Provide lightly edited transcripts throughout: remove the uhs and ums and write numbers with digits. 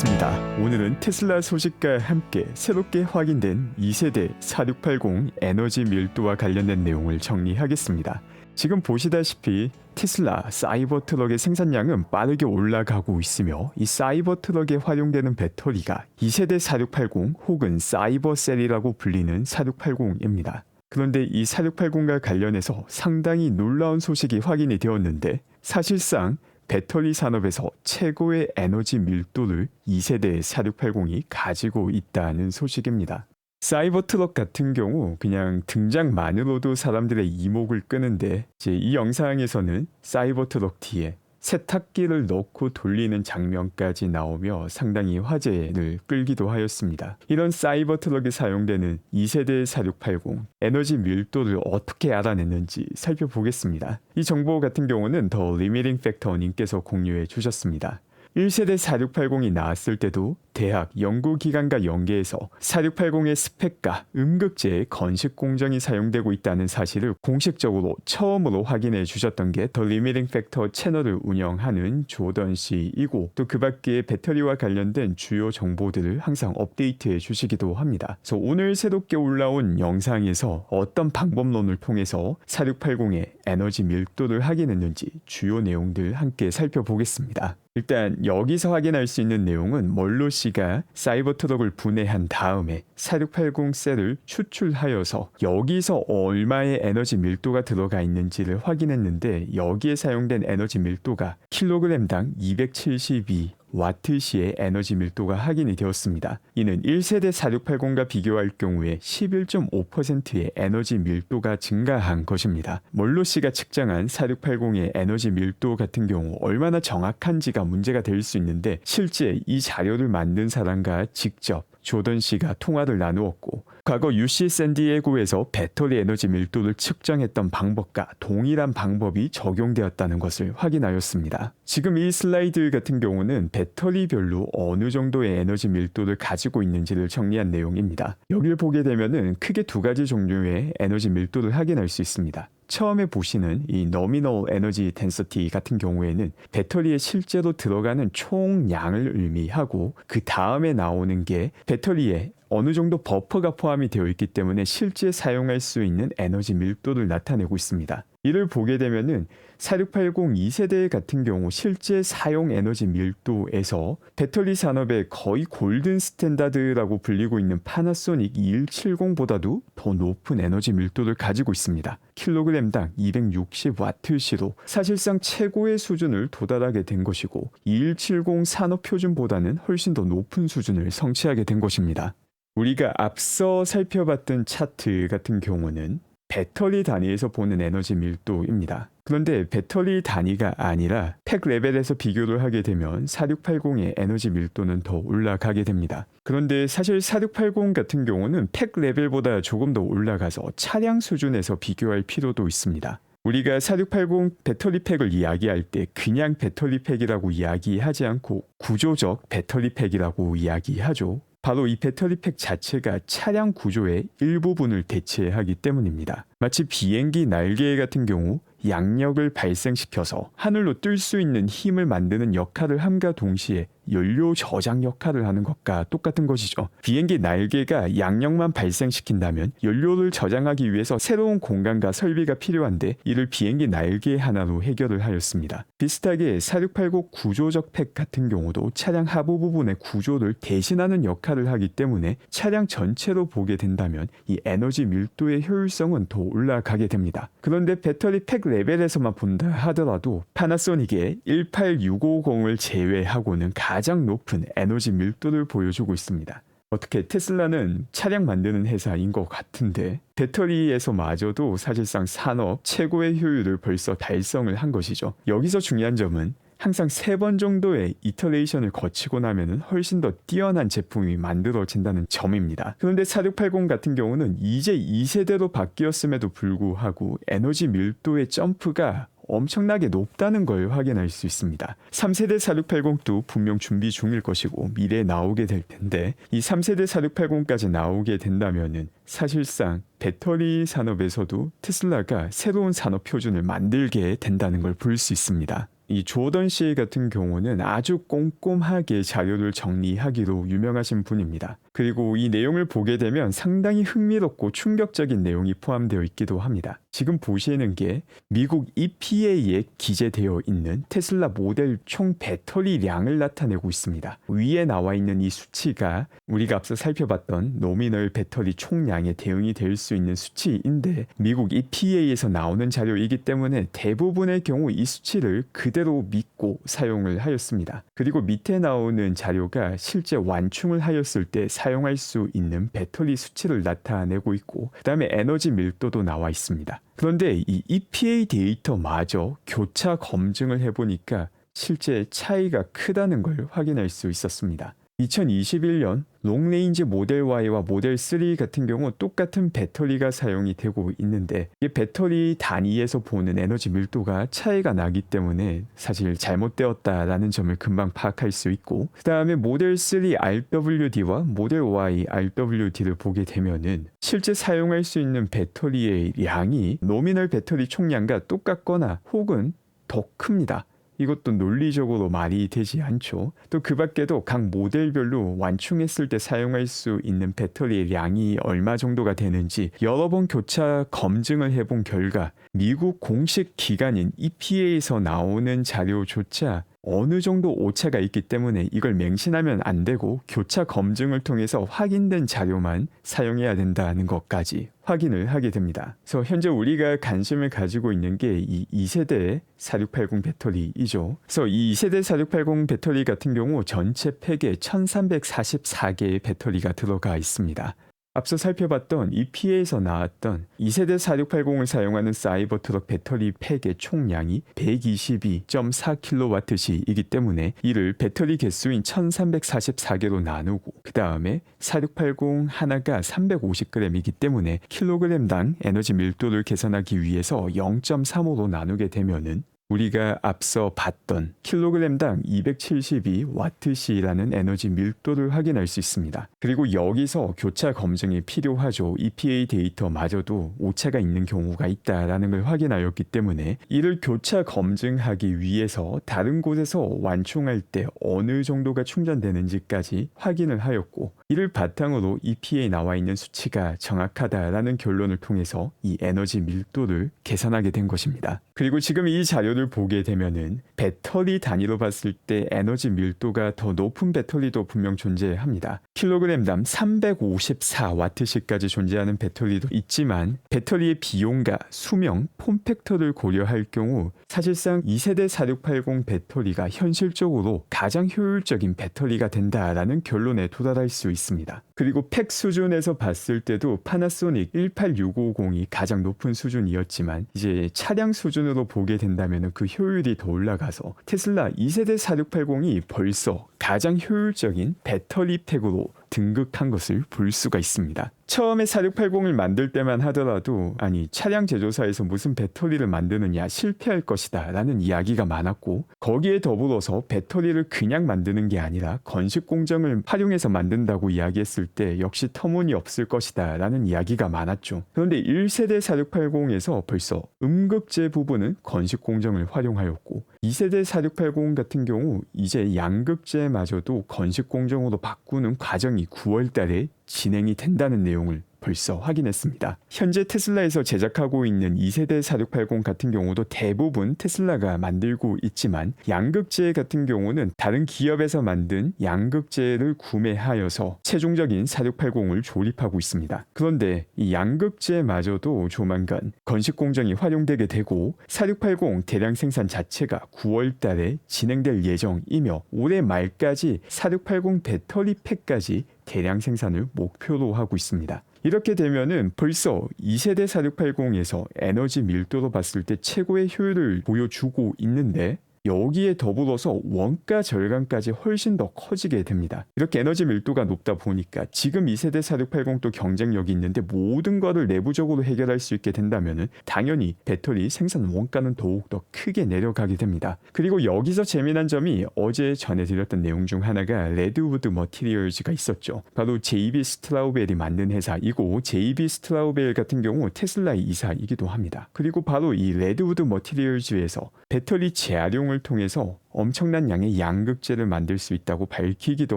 반갑습니다. 오늘은 테슬라 소식과 함께 새롭게 확인된 2세대 4680 에너지 밀도와 관련된 내용을 정리하겠습니다. 지금 보시다시피 테슬라 사이버 트럭의 생산량은 빠르게 올라가고 있으며 이 사이버 트럭에 활용되는 배터리가 2세대 4680 혹은 사이버셀이라고 불리는 4680입니다. 그런데 이 4680과 관련해서 상당히 놀라운 소식이 확인이 되었는데 사실상 배터리 산업에서 최고의 에너지 밀도를 2세대 4680이 가지고 있다는 소식입니다. 사이버 트럭 같은 경우 그냥 등장만으로도 사람들의 이목을 끄는데 이제 이 영상에서는 사이버 트럭 뒤에 세탁기를 넣고 돌리는 장면까지 나오며 상당히 화제를 끌기도 하였습니다. 이런 사이버 트럭에 사용되는 2세대 4680 에너지 밀도를 어떻게 알아냈는지 살펴보겠습니다. 이 정보 같은 경우는 더 리미팅 팩터 님께서 공유해 주셨습니다. 1세대 4680이 나왔을 때도 대학 연구기관과 연계해서 4680의 스펙과 음극재의 건식 공정이 사용되고 있다는 사실을 공식적으로 처음으로 확인해 주셨던 게 더 리미팅 팩터 채널을 운영하는 조던 씨이고 또 그 밖에 배터리와 관련된 주요 정보들을 항상 업데이트해 주시기도 합니다. 그래서 오늘 새롭게 올라온 영상에서 어떤 방법론을 통해서 4680의 에너지 밀도를 확인했는지 주요 내용들 함께 살펴보겠습니다. 일단 여기서 확인할 수 있는 내용은 멀로 씨가 사이버 트럭을 분해한 다음에 4680 셀을 추출하여서 여기서 얼마의 에너지 밀도가 들어가 있는지를 확인했는데 여기에 사용된 에너지 밀도가 킬로그램당 272 와트시의 에너지 밀도가 확인이 되었습니다. 이는 1세대 4680과 비교할 경우에 11.5%의 에너지 밀도가 증가한 것입니다. 멀로 씨가 측정한 4680의 에너지 밀도 같은 경우 얼마나 정확한지가 문제가 될 수 있는데 실제 이 자료를 만든 사람과 직접 조던 씨가 통화를 나누었고 과거 UC 샌디에고에서 배터리 에너지 밀도를 측정했던 방법과 동일한 방법이 적용되었다는 것을 확인하였습니다. 지금 이 슬라이드 같은 경우는 배터리별로 어느 정도의 에너지 밀도를 가지고 있는지를 정리한 내용입니다. 여기를 보게 되면은 크게 두 가지 종류의 에너지 밀도를 확인할 수 있습니다. 처음에 보시는 이 nominal energy density 같은 경우에는 배터리에 실제로 들어가는 총량을 의미하고 그 다음에 나오는 게 배터리에 어느 정도 버퍼가 포함이 되어 있기 때문에 실제 사용할 수 있는 에너지 밀도를 나타내고 있습니다. 이를 보게 되면은 4680 2세대 같은 경우 실제 사용 에너지 밀도에서 배터리 산업의 거의 골든 스탠다드라고 불리고 있는 파나소닉 2170보다도 더 높은 에너지 밀도를 가지고 있습니다. 킬로그램당 260와트시로 사실상 최고의 수준을 도달하게 된 것이고 2170 산업 표준보다는 훨씬 더 높은 수준을 성취하게 된 것입니다. 우리가 앞서 살펴봤던 차트 같은 경우는 배터리 단위에서 보는 에너지 밀도입니다. 그런데 배터리 단위가 아니라 팩 레벨에서 비교를 하게 되면 4680의 에너지 밀도는 더 올라가게 됩니다. 그런데 사실 4680 같은 경우는 팩 레벨보다 조금 더 올라가서 차량 수준에서 비교할 필요도 있습니다. 우리가 4680 배터리 팩을 이야기할 때 그냥 배터리 팩이라고 이야기하지 않고 구조적 배터리 팩이라고 이야기하죠. 바로 이 배터리 팩 자체가 차량 구조의 일부분을 대체하기 때문입니다. 마치 비행기 날개 같은 경우 양력을 발생시켜서 하늘로 뜰 수 있는 힘을 만드는 역할을 함과 동시에 연료 저장 역할을 하는 것과 똑같은 것이죠. 비행기 날개가 양력만 발생시킨다면 연료를 저장하기 위해서 새로운 공간과 설비가 필요한데 이를 비행기 날개 하나로 해결을 하였습니다. 비슷하게 4680 구조적 팩 같은 경우도 차량 하부 부분의 구조를 대신하는 역할을 하기 때문에 차량 전체로 보게 된다면 이 에너지 밀도의 효율성은 더 올라가게 됩니다. 그런데 배터리 팩 레벨에서만 본다 하더라도 파나소닉의 18650을 제외하고는 가장 높은 에너지 밀도를 보여주고 있습니다. 어떻게 테슬라는 차량 만드는 회사인 것 같은데 배터리에서마저도 사실상 산업 최고의 효율을 벌써 달성을 한 것이죠. 여기서 중요한 점은 항상 3번 정도의 이터레이션을 거치고 나면은 훨씬 더 뛰어난 제품이 만들어진다는 점입니다. 그런데 4680 같은 경우는 이제 2세대로 바뀌었음에도 불구하고 에너지 밀도의 점프가 엄청나게 높다는 걸 확인할 수 있습니다. 3세대 4680도 분명 준비 중일 것이고 미래에 나오게 될 텐데 이 3세대 4680까지 나오게 된다면은 사실상 배터리 산업에서도 테슬라가 새로운 산업 표준을 만들게 된다는 걸 볼 수 있습니다. 이 조던 씨 같은 경우는 아주 꼼꼼하게 자료를 정리하기로 유명하신 분입니다. 그리고 이 내용을 보게 되면 상당히 흥미롭고 충격적인 내용이 포함되어 있기도 합니다. 지금 보시는 게 미국 EPA에 기재되어 있는 테슬라 모델 총 배터리량을 나타내고 있습니다. 위에 나와 있는 이 수치가 우리가 앞서 살펴봤던 노미널 배터리 총량에 대응이 될 수 있는 수치인데 미국 EPA에서 나오는 자료이기 때문에 대부분의 경우 이 수치를 그대로 믿고 사용을 하였습니다. 그리고 밑에 나오는 자료가 실제 완충을 하였을 때 사용할 수 있는 배터리 수치를 나타내고 있고 그 다음에 에너지 밀도도 나와 있습니다. 그런데 이 EPA 데이터마저 교차 검증을 해보니까 실제 차이가 크다는 걸 확인할 수 있었습니다. 2021년 롱레인지 모델 Y와 모델 3 같은 경우 똑같은 배터리가 사용이 되고 있는데 이 배터리 단위에서 보는 에너지 밀도가 차이가 나기 때문에 사실 잘못되었다라는 점을 금방 파악할 수 있고 그 다음에 모델 3 RWD와 모델 Y RWD를 보게 되면은 실제 사용할 수 있는 배터리의 양이 노미널 배터리 총량과 똑같거나 혹은 더 큽니다. 이것도 논리적으로 말이 되지 않죠. 또 그 밖에도 각 모델별로 완충했을 때 사용할 수 있는 배터리의 양이 얼마 정도가 되는지 여러 번 교차 검증을 해본 결과 미국 공식 기관인 EPA에서 나오는 자료조차 어느 정도 오차가 있기 때문에 이걸 맹신하면 안 되고 교차 검증을 통해서 확인된 자료만 사용해야 된다는 것까지 확인을 하게 됩니다. 그래서 현재 우리가 관심을 가지고 있는 게 이 2세대 4680 배터리이죠. 그래서 이 2세대 4680 배터리 같은 경우 전체 팩에 1344개의 배터리가 들어가 있습니다. 앞서 살펴봤던 EPA에서 나왔던 2세대 4680을 사용하는 사이버트럭 배터리 팩의 총량이 122.4kWh이기 때문에 이를 배터리 개수인 1344개로 나누고 그 다음에 4680 하나가 350g이기 때문에 킬로그램당 에너지 밀도를 계산하기 위해서 0.35로 나누게 되면은 우리가 앞서 봤던 킬로그램당 272Wh라는 에너지 밀도를 확인할 수 있습니다. 그리고 여기서 교차 검증이 필요하죠. EPA 데이터마저도 오차가 있는 경우가 있다라는 걸 확인하였기 때문에 이를 교차 검증하기 위해서 다른 곳에서 완충할 때 어느 정도가 충전되는지까지 확인을 하였고 이를 바탕으로 EPA에 나와 있는 수치가 정확하다라는 결론을 통해서 이 에너지 밀도를 계산하게 된 것입니다. 그리고 지금 이 자료를 보게 되면은 배터리 단위로 봤을 때 에너지 밀도가 더 높은 배터리도 분명 존재합니다. 킬로그램당 354W씩까지 존재하는 배터리도 있지만 배터리의 비용과 수명, 폼팩터를 고려할 경우 사실상 2세대 4680 배터리가 현실적으로 가장 효율적인 배터리가 된다라는 결론에 도달할 수 있습니다. 그리고 팩 수준에서 봤을 때도 파나소닉 18650이 가장 높은 수준이었지만 이제 차량 수준으로 보게 된다면 그 효율이 더 올라가서 테슬라 2세대 4680이 벌써 가장 효율적인 배터리 팩으로 등극한 것을 볼 수가 있습니다. 처음에 4680을 만들 때만 하더라도 아니 차량 제조사에서 무슨 배터리를 만드느냐 실패할 것이다 라는 이야기가 많았고 거기에 더불어서 배터리를 그냥 만드는 게 아니라 건식 공정을 활용해서 만든다고 이야기했을 때 역시 터무니없을 것이다 라는 이야기가 많았죠. 그런데 1세대 4680에서 벌써 음극재 부분은 건식 공정을 활용하였고 2세대 4680 같은 경우 이제 양극재마저도 건식 공정으로 바꾸는 과정이 9월 달에 진행이 된다는 내용을 벌써 확인했습니다. 현재 테슬라에서 제작하고 있는 2세대 4680 같은 경우도 대부분 테슬라가 만들고 있지만 양극재 같은 경우는 다른 기업에서 만든 양극재를 구매하여서 최종적인 4680을 조립하고 있습니다. 그런데 이 양극재마저도 조만간 건식 공정이 활용되게 되고 4680 대량 생산 자체가 9월 달에 진행될 예정이며 올해 말까지 4680 배터리 팩까지 대량 생산을 목표로 하고 있습니다. 이렇게 되면은 벌써 2세대 4680에서 에너지 밀도로 봤을 때 최고의 효율을 보여주고 있는데 여기에 더불어서 원가 절감까지 훨씬 더 커지게 됩니다. 이렇게 에너지 밀도가 높다 보니까 지금 2세대 4680도 경쟁력이 있는데 모든 거를 내부적으로 해결할 수 있게 된다면 당연히 배터리 생산 원가는 더욱더 크게 내려가게 됩니다. 그리고 여기서 재미난 점이 어제 전해드렸던 내용 중 하나가 레드우드 머티리얼즈가 있었죠. 바로 JB 스트라우벨이 만든 회사이고 JB 스트라우벨 같은 경우 테슬라의 이사이기도 합니다. 그리고 바로 이 레드우드 머티리얼즈에서 배터리 재활용 재활용을 통해서 엄청난 양의 양극재를 만들 수 있다고 밝히기도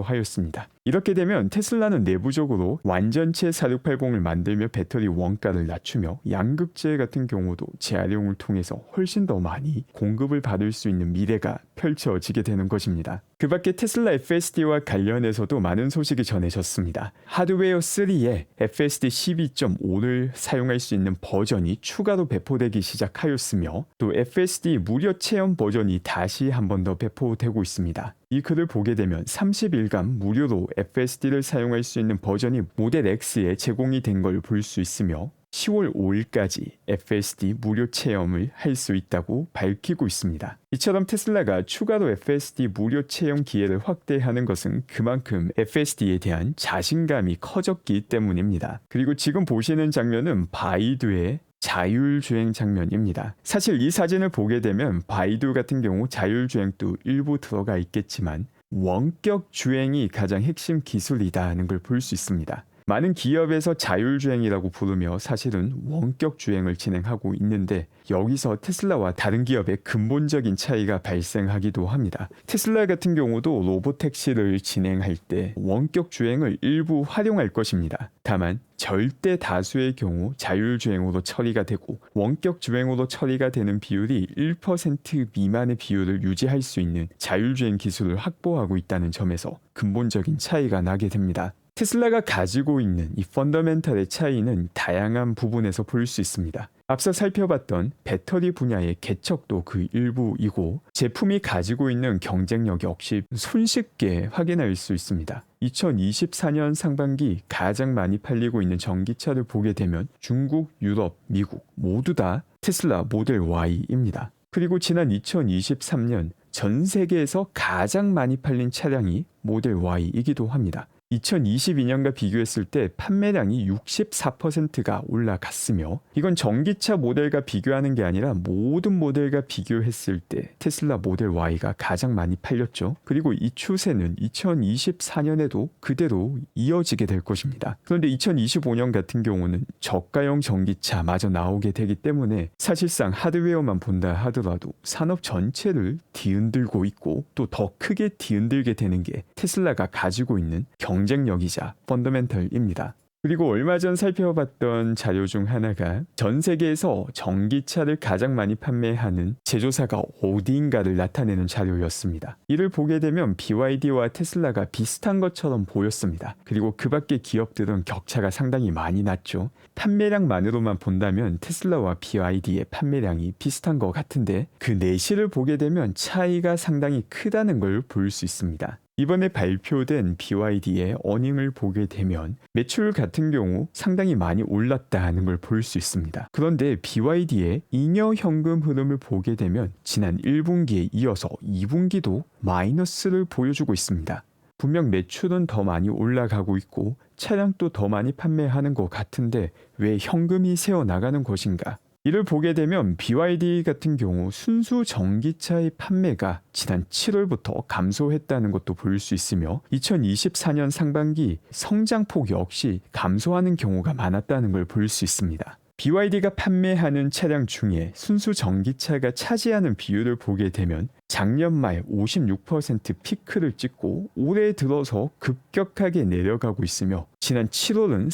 하였습니다. 이렇게 되면 테슬라는 내부적으로 완전체 4680을 만들며 배터리 원가를 낮추며 양극재 같은 경우도 재활용을 통해서 훨씬 더 많이 공급을 받을 수 있는 미래가 펼쳐지게 되는 것입니다. 그 밖에 테슬라 FSD와 관련해서도 많은 소식이 전해졌습니다. 하드웨어 3에 FSD 12.5를 사용할 수 있는 버전이 추가로 배포되기 시작하였으며 또 FSD 무료 체험 버전이 다시 한 번 더 배포되고 있습니다. 이 글을 보게 되면 30일간 무료로 FSD를 사용할 수 있는 버전이 모델 X에 제공이 된 걸 볼 수 있으며 10월 5일까지 FSD 무료 체험을 할 수 있다고 밝히고 있습니다. 이처럼 테슬라가 추가로 FSD 무료 체험 기회를 확대하는 것은 그만큼 FSD에 대한 자신감이 커졌기 때문입니다. 그리고 지금 보시는 장면은 바이두의 자율주행 장면입니다. 사실 이 사진을 보게 되면 바이두 같은 경우 자율주행도 일부 들어가 있겠지만 원격 주행이 가장 핵심 기술이다는 걸 볼 수 있습니다. 많은 기업에서 자율주행이라고 부르며 사실은 원격 주행을 진행하고 있는데 여기서 테슬라와 다른 기업의 근본적인 차이가 발생하기도 합니다. 테슬라 같은 경우도 로보택시를 진행할 때 원격 주행을 일부 활용할 것입니다. 다만 절대 다수의 경우 자율주행으로 처리가 되고 원격 주행으로 처리가 되는 비율이 1% 미만의 비율을 유지할 수 있는 자율주행 기술을 확보하고 있다는 점에서 근본적인 차이가 나게 됩니다. 테슬라가 가지고 있는 이 펀더멘털의 차이는 다양한 부분에서 볼 수 있습니다. 앞서 살펴봤던 배터리 분야의 개척도 그 일부이고 제품이 가지고 있는 경쟁력 역시 손쉽게 확인할 수 있습니다. 2024년 상반기 가장 많이 팔리고 있는 전기차를 보게 되면 중국, 유럽, 미국 모두 다 테슬라 모델 Y입니다. 그리고 지난 2023년 전 세계에서 가장 많이 팔린 차량이 모델 Y이기도 합니다. 2022년과 비교했을 때 판매량이 64%가 올라갔으며 이건 전기차 모델과 비교하는 게 아니라 모든 모델과 비교했을 때 테슬라 모델 Y가 가장 많이 팔렸죠. 그리고 이 추세는 2024년에도 그대로 이어지게 될 것입니다. 그런데 2025년 같은 경우는 저가형 전기차마저 나오게 되기 때문에 사실상 하드웨어만 본다 하더라도 산업 전체를 뒤흔들고 있고 또 더 크게 뒤흔들게 되는 게 테슬라가 가지고 있는 경쟁력이자 펀더멘털입니다. 그리고 얼마 전 살펴봤던 자료 중 하나가 전 세계에서 전기차를 가장 많이 판매하는 제조사가 어디인가를 나타내는 자료였습니다. 이를 보게 되면 BYD와 테슬라가 비슷한 것처럼 보였습니다. 그리고 그 밖의 기업들은 격차가 상당히 많이 났죠. 판매량만으로만 본다면 테슬라와 BYD의 판매량이 비슷한 것 같은데 그 내실을 보게 되면 차이가 상당히 크다는 걸 볼 수 있습니다. 이번에 발표된 BYD의 어닝을 보게 되면 매출 같은 경우 상당히 많이 올랐다는 걸 볼 수 있습니다. 그런데 BYD의 잉여 현금 흐름을 보게 되면 지난 1분기에 이어서 2분기도 마이너스를 보여주고 있습니다. 분명 매출은 더 많이 올라가고 있고 차량도 더 많이 판매하는 것 같은데 왜 현금이 새어나가는 것인가? 이를 보게 되면 BYD 같은 경우 순수 전기차의 판매가 지난 7월부터 감소했다는 것도 볼 수 있으며 2024년 상반기 성장폭 역시 감소하는 경우가 많았다는 걸 볼 수 있습니다. BYD가 판매하는 차량 중에 순수 전기차가 차지하는 비율을 보게 되면 작년 말 56% 피크를 찍고 올해 들어서 급격하게 내려가고 있으며 지난 7월은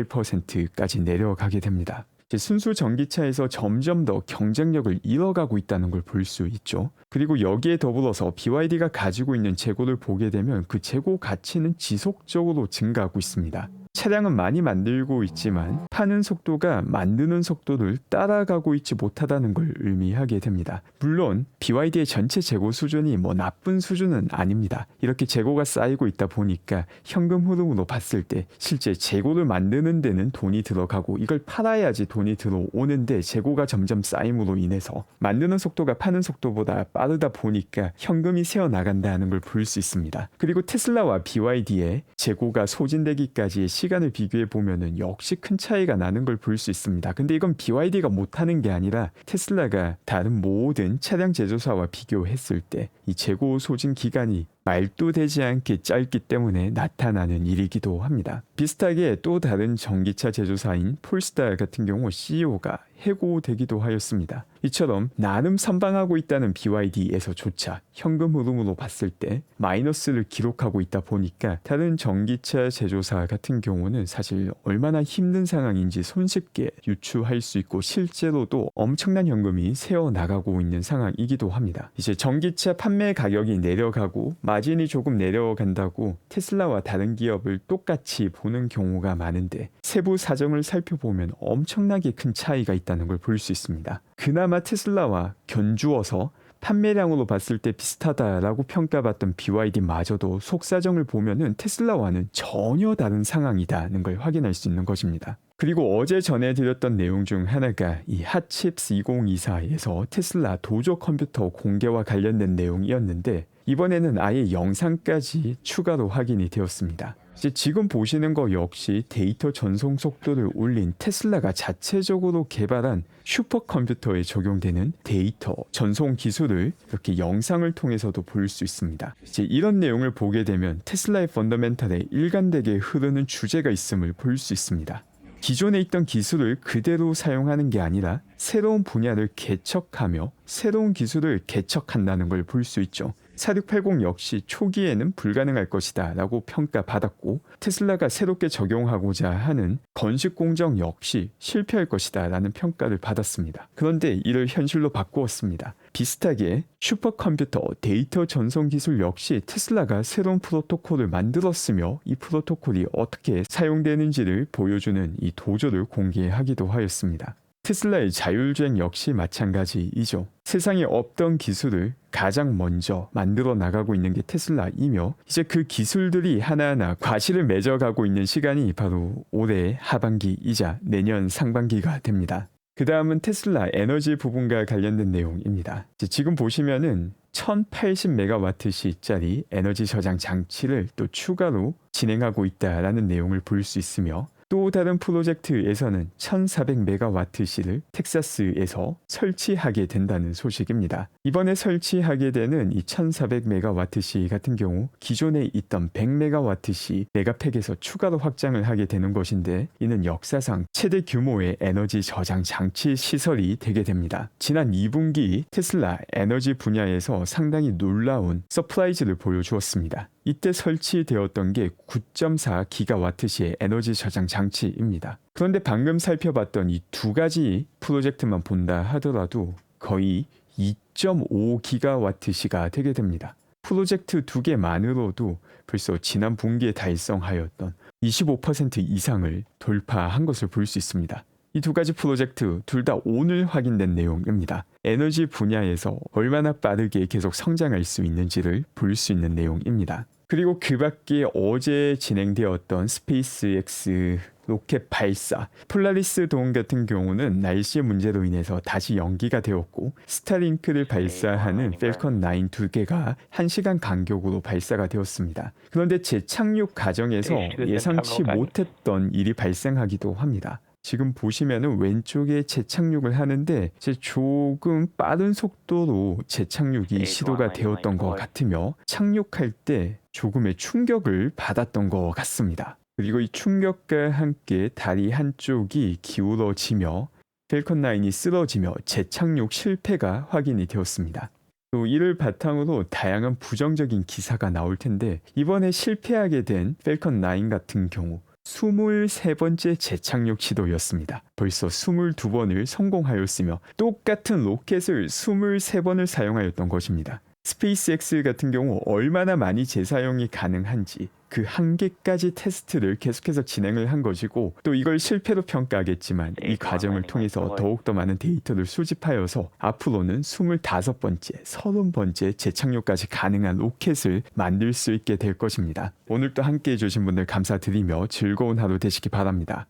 38%까지 내려가게 됩니다. 순수 전기차에서 점점 더 경쟁력을 잃어가고 있다는 걸 볼 수 있죠. 그리고 여기에 더불어서 BYD가 가지고 있는 재고를 보게 되면 그 재고 가치는 지속적으로 증가하고 있습니다. 차량은 많이 만들고 있지만 파는 속도가 만드는 속도를 따라가고 있지 못하다는 걸 의미하게 됩니다. 물론 BYD의 전체 재고 수준이 나쁜 수준은 아닙니다. 이렇게 재고가 쌓이고 있다 보니까 현금 흐름으로 봤을 때 실제 재고를 만드는 데는 돈이 들어가고 이걸 팔아야지 돈이 들어오는데 재고가 점점 쌓임으로 인해서 만드는 속도가 파는 속도보다 빠르다 보니까 현금이 새어나간다는 걸 볼 수 있습니다. 그리고 테슬라와 BYD의 재고가 소진되기까지의 시간을 비교해 보면은 역시 큰 차이가 나는 걸 볼 수 있습니다. 근데 이건 BYD가 못하는 게 아니라 테슬라가 다른 모든 차량 제조사와 비교했을 때 이 재고 소진 기간이 말도 되지 않게 짧기 때문에 나타나는 일이기도 합니다. 비슷하게 또 다른 전기차 제조사인 폴스타 같은 경우 CEO가 해고되기도 하였습니다. 이처럼 나름 선방하고 있다는 BYD에서조차 현금 흐름으로 봤을 때 마이너스를 기록하고 있다 보니까 다른 전기차 제조사 같은 경우는 사실 얼마나 힘든 상황인지 손쉽게 유추할 수 있고 실제로도 엄청난 현금이 새어나가고 있는 상황이기도 합니다. 이제 전기차 판매 가격이 내려가고 마진이 조금 내려간다고 테슬라와 다른 기업을 똑같이 보는 경우가 많은데 세부 사정을 살펴보면 엄청나게 큰 차이가 있다는 걸 볼 수 있습니다. 그나마 테슬라와 견주어서 판매량으로 봤을 때 비슷하다라고 평가받던 BYD마저도 속사정을 보면은 테슬라와는 전혀 다른 상황이다는 걸 확인할 수 있는 것입니다. 그리고 어제 전해드렸던 내용 중 하나가 이 핫칩스 2024에서 테슬라 도조 컴퓨터 공개와 관련된 내용이었는데 이번에는 아예 영상까지 추가로 확인이 되었습니다. 이제 지금 보시는 거 역시 데이터 전송 속도를 올린 테슬라가 자체적으로 개발한 슈퍼컴퓨터에 적용되는 데이터 전송 기술을 이렇게 영상을 통해서도 볼 수 있습니다. 이제 이런 내용을 보게 되면 테슬라의 펀더멘탈에 일관되게 흐르는 주제가 있음을 볼 수 있습니다. 기존에 있던 기술을 그대로 사용하는 게 아니라 새로운 분야를 개척하며 새로운 기술을 개척한다는 걸 볼 수 있죠. 4680 역시 초기에는 불가능할 것이다 라고 평가받았고 테슬라가 새롭게 적용하고자 하는 건식 공정 역시 실패할 것이다 라는 평가를 받았습니다. 그런데 이를 현실로 바꾸었습니다. 비슷하게 슈퍼컴퓨터 데이터 전송 기술 역시 테슬라가 새로운 프로토콜을 만들었으며 이 프로토콜이 어떻게 사용되는지를 보여주는 이 도조를 공개하기도 하였습니다. 테슬라의 자율주행 역시 마찬가지이죠. 세상에 없던 기술을 가장 먼저 만들어 나가고 있는 게 테슬라이며 이제 그 기술들이 하나하나 과실을 맺어가고 있는 시간이 바로 올해 하반기이자 내년 상반기가 됩니다. 그 다음은 테슬라 에너지 부분과 관련된 내용입니다. 지금 보시면은 1080메가와트시짜리 에너지 저장 장치를 또 추가로 진행하고 있다라는 내용을 볼 수 있으며 또 다른 프로젝트에서는 1400메가와트시를 텍사스에서 설치하게 된다는 소식입니다. 이번에 설치하게 되는 이 1400메가와트시 같은 경우 기존에 있던 100메가와트시 메가팩에서 추가로 확장을 하게 되는 것인데 이는 역사상 최대 규모의 에너지 저장 장치 시설이 되게 됩니다. 지난 2분기 테슬라 에너지 분야에서 상당히 놀라운 서프라이즈를 보여주었습니다. 이때 설치되었던 게 9.4기가와트시의 에너지 저장 장치입니다. 그런데 방금 살펴봤던 이 두 가지 프로젝트만 본다 하더라도 거의 2.5기가와트시가 되게 됩니다. 프로젝트 두 개만으로도 벌써 지난 분기에 달성하였던 25% 이상을 돌파한 것을 볼 수 있습니다. 이 두 가지 프로젝트 둘 다 오늘 확인된 내용입니다. 에너지 분야에서 얼마나 빠르게 계속 성장할 수 있는지를 볼 수 있는 내용입니다. 그리고 그 밖에 어제 진행되었던 스페이스X 로켓 발사, 폴라리스 돔 같은 경우는 날씨 문제로 인해서 다시 연기가 되었고 스타링크를 발사하는 펠컨 9 두 개가 1시간 간격으로 발사가 되었습니다. 그런데 재착륙 과정에서 예상치 못했던 일이 발생하기도 합니다. 지금 보시면은 왼쪽에 재착륙을 하는데 이제 조금 빠른 속도로 재착륙이 시도가 되었던 것 같으며 착륙할 때 조금의 충격을 받았던 것 같습니다. 그리고 이 충격과 함께 다리 한쪽이 기울어지며 펠컨 9이 쓰러지며 재착륙 실패가 확인이 되었습니다. 또 이를 바탕으로 다양한 부정적인 기사가 나올 텐데 이번에 실패하게 된 펠컨 9 같은 경우 23번째 재착륙 시도였습니다. 벌써 22번을 성공하였으며 똑같은 로켓을 23번을 사용하였던 것입니다. 스페이스X 같은 경우 얼마나 많이 재사용이 가능한지 그 한계까지 테스트를 계속해서 진행을 한 것이고 또 이걸 실패로 평가하겠지만 이 과정을 통해서 더욱더 많은 데이터를 수집하여서 앞으로는 25번째, 30번째 재착륙까지 가능한 로켓을 만들 수 있게 될 것입니다. 오늘도 함께 해주신 분들 감사드리며 즐거운 하루 되시기 바랍니다.